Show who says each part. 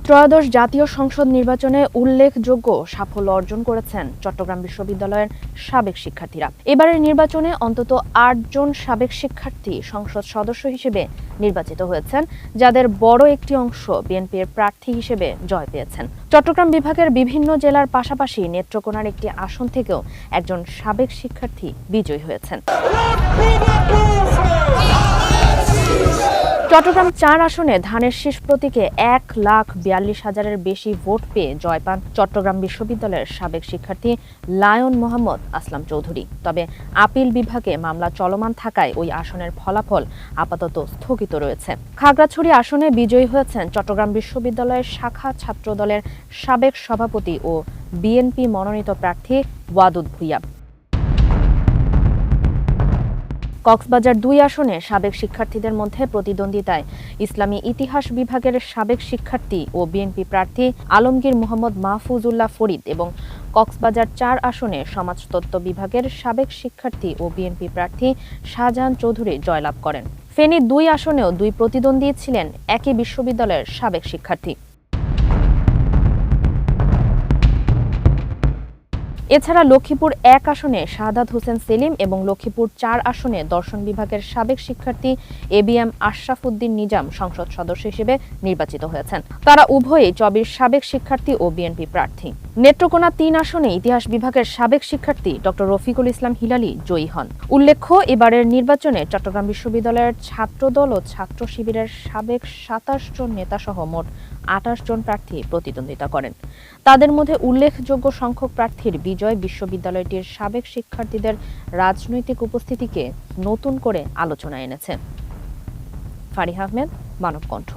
Speaker 1: ত্রয়োদশ জাতীয় সংসদ নির্বাচনে উল্লেখযোগ্য সাফল্য অর্জন করেছেন চট্টগ্রাম বিশ্ববিদ্যালয়ের সাবেক শিক্ষার্থীরা। এবারের নির্বাচনে অন্তত ৮ জন সাবেক শিক্ষার্থী সংসদ সদস্য হিসেবে নির্বাচিত হয়েছেন, যাদের বড় একটি অংশ বিএনপির প্রার্থী হিসেবে জয় পেয়েছেন। চট্টগ্রাম বিভাগের বিভিন্ন জেলার পাশাপাশি নেত্রকোনার একটি আসন থেকেও একজন সাবেক শিক্ষার্থী বিজয়ী হয়েছেন। চট্টগ্রাম ৪ আসনে ধানের শীষ প্রতীকে ১,৪২,০০০-এর বেশি ভোট পেয়ে জয় পান চট্টগ্রাম বিশ্ববিদ্যালয়ের সাবেক শিক্ষার্থী লায়ন মোহাম্মদ আসলাম চৌধুরী। তবে আপিল বিভাগে মামলা চলমান থাকায় ওই আসনের ফলাফল আপাতত স্থগিত রয়েছে। খাগড়াছড়ি আসনে বিজয়ী হয়েছেন চট্টগ্রাম বিশ্ববিদ্যালয়ের শাখা ছাত্রদলের সাবেক সভাপতি ও বিএনপি মনোনীত প্রার্থী ওয়াদুদ ভূঁইয়া। কক্সবাজার ২ আসনে সাবেক শিক্ষার্থীদের মধ্যে প্রতিদ্বন্দ্বিতায় ইসলামী ইতিহাস বিভাগের সাবেক শিক্ষার্থী ও বিএনপি প্রার্থী আলমগীর মোহাম্মদ মাহফুজুল্লাহ ফরিদ এবং কক্সবাজার ৪ আসনে সমাজতত্ত্ব বিভাগের সাবেক শিক্ষার্থী ও বিএনপি প্রার্থী শাহজাহান চৌধুরী জয়লাভ করেন। ফেনী ২ আসনেও দুই প্রতিদ্বন্দ্বী ছিলেন একই বিশ্ববিদ্যালয়ের সাবেক শিক্ষার্থী। এছাড়া লক্ষ্মীপুর ১ আসনে শাহাদাত হোসেন সেলিম এবং লক্ষ্মীপুর ৪ আসনে দর্শন বিভাগের সাবেক শিক্ষার্থী এবিএম আশরাফ উদ্দিন নিজাম সংসদ সদস্য হিসেবে নির্বাচিত হয়েছেন। তারা উভয়ই চবির সাবেক শিক্ষার্থী ও বিএনপি প্রার্থী। নেত্রকোনা ৩ আসনে ইতিহাস বিভাগের সাবেক শিক্ষার্থী ডক্টর রফিকুল ইসলাম হিলালি জয়ী হন। উল্লেখ্য, এবারের নির্বাচনে চট্টগ্রাম বিশ্ববিদ্যালয়ের ছাত্রদল ও ছাত্র শিবিরের সাবেক ২৭ জন নেতাসহ মোট ২৮ জন প্রার্থী প্রতিদ্বন্দ্বিতা করেন। তাদের মধ্যে উল্লেখযোগ্য সংখ্যক প্রার্থীর বিজয় বিশ্ববিদ্যালয়টির সাবেক শিক্ষার্থীদের রাজনৈতিক উপস্থিতিকে নতুন করে আলোচনায় এনেছে। ফারিহা আহমেদ, মানবকণ্ঠ।